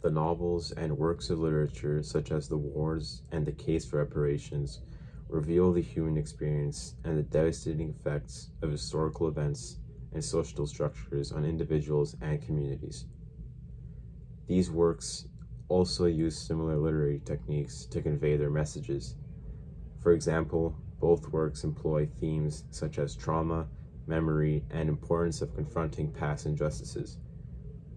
The novels and works of literature, such as The Wars and The Case for Reparations, reveal the human experience and the devastating effects of historical events and social structures on individuals and communities. These works also use similar literary techniques to convey their messages. For example, both works employ themes such as trauma, memory, and importance of confronting past injustices.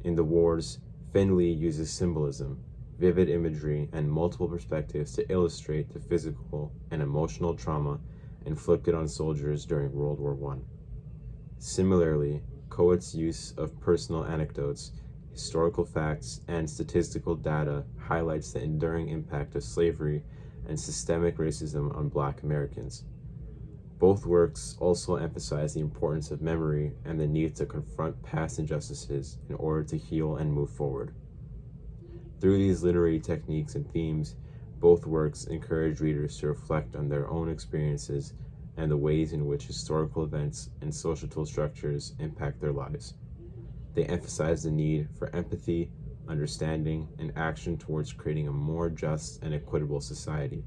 In The Wars, Findley uses symbolism, vivid imagery, and multiple perspectives to illustrate the physical and emotional trauma inflicted on soldiers during World War I. Similarly, Coates' use of personal anecdotes, historical facts, and statistical data highlights the enduring impact of slavery and systemic racism on Black Americans. Both works also emphasize the importance of memory and the need to confront past injustices in order to heal and move forward. Through these literary techniques and themes, both works encourage readers to reflect on their own experiences and the ways in which historical events and social structures impact their lives. They emphasize the need for empathy, understanding, and action towards creating a more just and equitable society.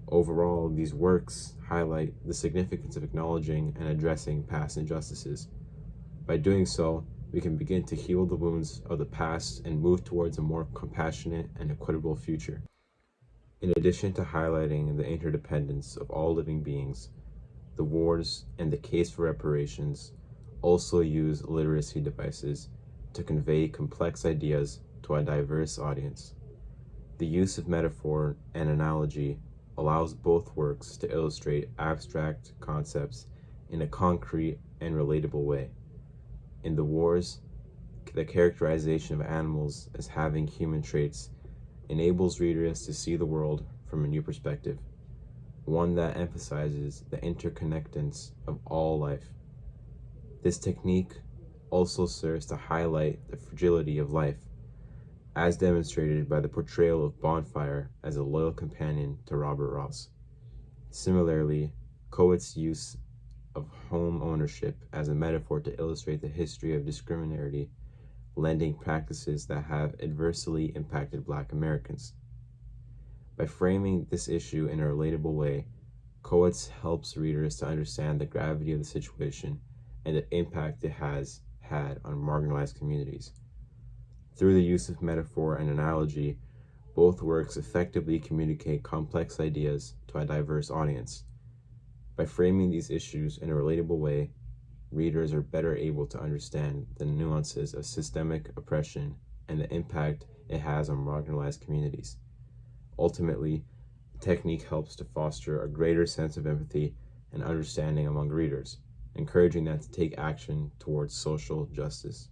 Overall, these works highlight the significance of acknowledging and addressing past injustices. By doing so, we can begin to heal the wounds of the past and move towards a more compassionate and equitable future. In addition to highlighting the interdependence of all living beings, The Wars and The Case for Reparations also use literacy devices to convey complex ideas to a diverse audience. The use of metaphor and analogy allows both works to illustrate abstract concepts in a concrete and relatable way. In The Wars, the characterization of animals as having human traits enables readers to see the world from a new perspective, one that emphasizes the interconnectedness of all life. This technique also serves to highlight the fragility of life, as demonstrated by the portrayal of Bonfire as a loyal companion to Robert Ross. Similarly, Coates' use of home ownership as a metaphor to illustrate the history of discriminatory lending practices that have adversely impacted Black Americans. By framing this issue in a relatable way, Coates helps readers to understand the gravity of the situation and the impact it has had on marginalized communities. Through the use of metaphor and analogy, both works effectively communicate complex ideas to a diverse audience. By framing these issues in a relatable way, readers are better able to understand the nuances of systemic oppression and the impact it has on marginalized communities. Ultimately, the technique helps to foster a greater sense of empathy and understanding among readers, encouraging them to take action towards social justice.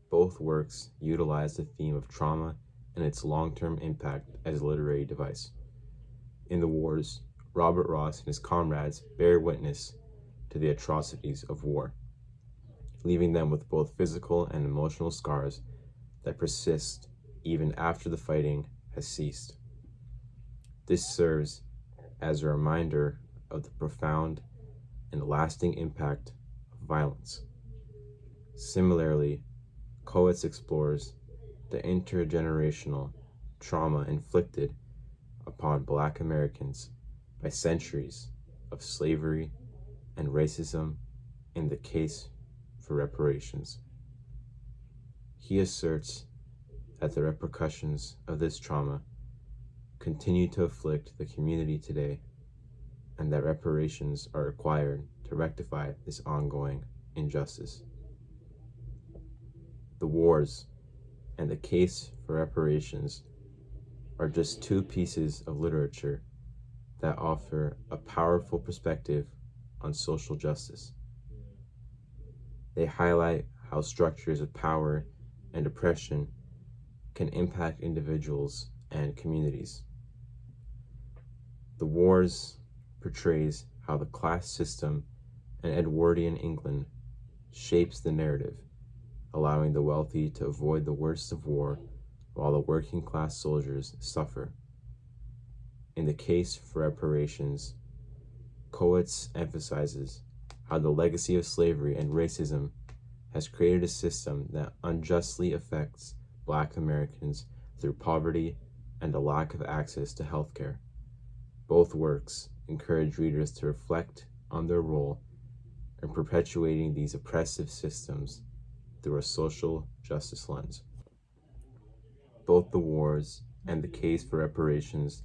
Both works utilize the theme of trauma and its long-term impact as a literary device. In The Wars, Robert Ross and his comrades bear witness to the atrocities of war, leaving them with both physical and emotional scars that persist even after the fighting has ceased. This serves as a reminder of the profound and lasting impact of violence. Similarly, Coates explores the intergenerational trauma inflicted upon Black Americans by centuries of slavery and racism in The Case for Reparations. He asserts that the repercussions of this trauma continue to afflict the community today, and that reparations are required to rectify this ongoing injustice. The Wars and The Case for Reparations are just two pieces of literature that offer a powerful perspective on social justice. They highlight how structures of power and oppression can impact individuals and communities. The Wars portrays how the class system in Edwardian England shapes the narrative, allowing the wealthy to avoid the worst of war while the working class soldiers suffer. In The Case for Reparations, Coates emphasizes how the legacy of slavery and racism has created a system that unjustly affects Black Americans through poverty and a lack of access to healthcare. Both works encourage readers to reflect on their role in perpetuating these oppressive systems through a social justice lens. Both The Wars and The Case for Reparations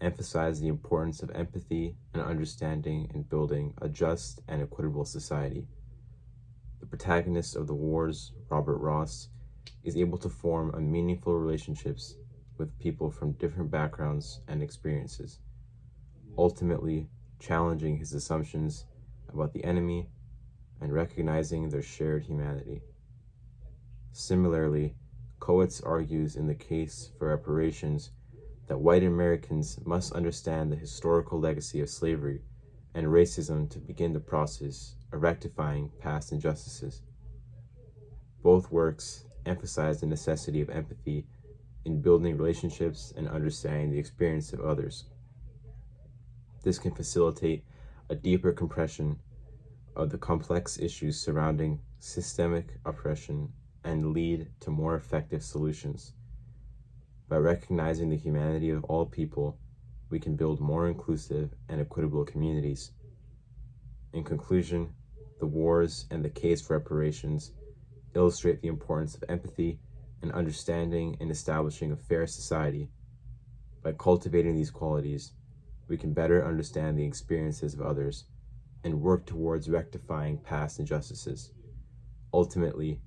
emphasize the importance of empathy and understanding in building a just and equitable society. The protagonist of The Wars, Robert Ross, is able to form a meaningful relationships with people from different backgrounds and experiences, ultimately challenging his assumptions about the enemy and recognizing their shared humanity. Similarly, Coates argues in The Case for Reparations that white Americans must understand the historical legacy of slavery and racism to begin the process of rectifying past injustices. Both works emphasize the necessity of empathy in building relationships and understanding the experience of others. This can facilitate a deeper comprehension of the complex issues surrounding systemic oppression and lead to more effective solutions. By recognizing the humanity of all people, we can build more inclusive and equitable communities. In conclusion, The Wars and The Case for Reparations illustrate the importance of empathy and understanding in establishing a fair society. By cultivating these qualities, we can better understand the experiences of others and work towards rectifying past injustices. Ultimately,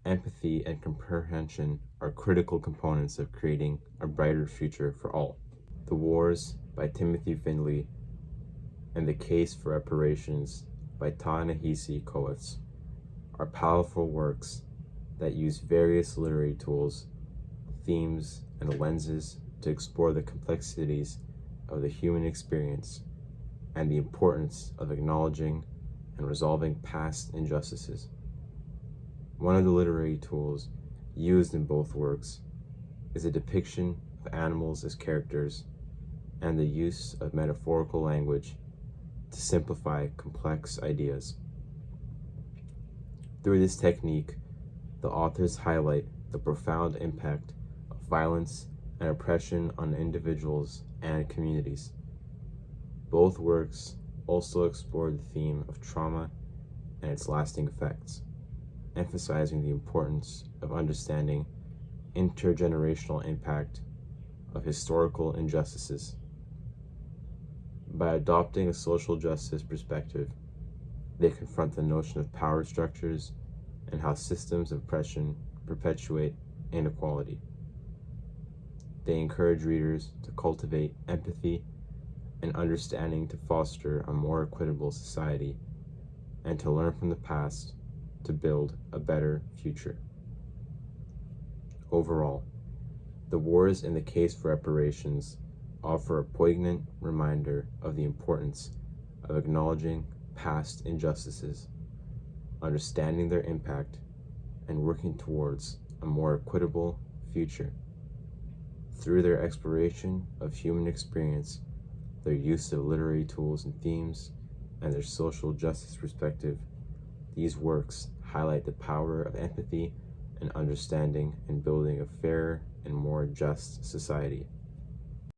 empathy and comprehension are critical components of creating a brighter future for all. The Wars by Timothy Findley and The Case for Reparations by Ta-Nehisi Coates are powerful works that use various literary tools, themes, and lenses to explore the complexities of the human experience and the importance of acknowledging and resolving past injustices. One of the literary tools used in both works is a depiction of animals as characters and the use of metaphorical language to simplify complex ideas. Through this technique, the authors highlight the profound impact of violence and oppression on individuals and communities. Both works also explore the theme of trauma and its lasting effects, emphasizing the importance of understanding intergenerational impact of historical injustices. By adopting a social justice perspective, they confront the notion of power structures and how systems of oppression perpetuate inequality. They encourage readers to cultivate empathy and understanding to foster a more equitable society and to learn from the past to build a better future. Overall, The Wars and The Case for Reparations offer a poignant reminder of the importance of acknowledging past injustices, understanding their impact, and working towards a more equitable future. Through their exploration of human experience, their use of literary tools and themes, and their social justice perspective, these works highlight the power of empathy and understanding in building a fairer and more just society.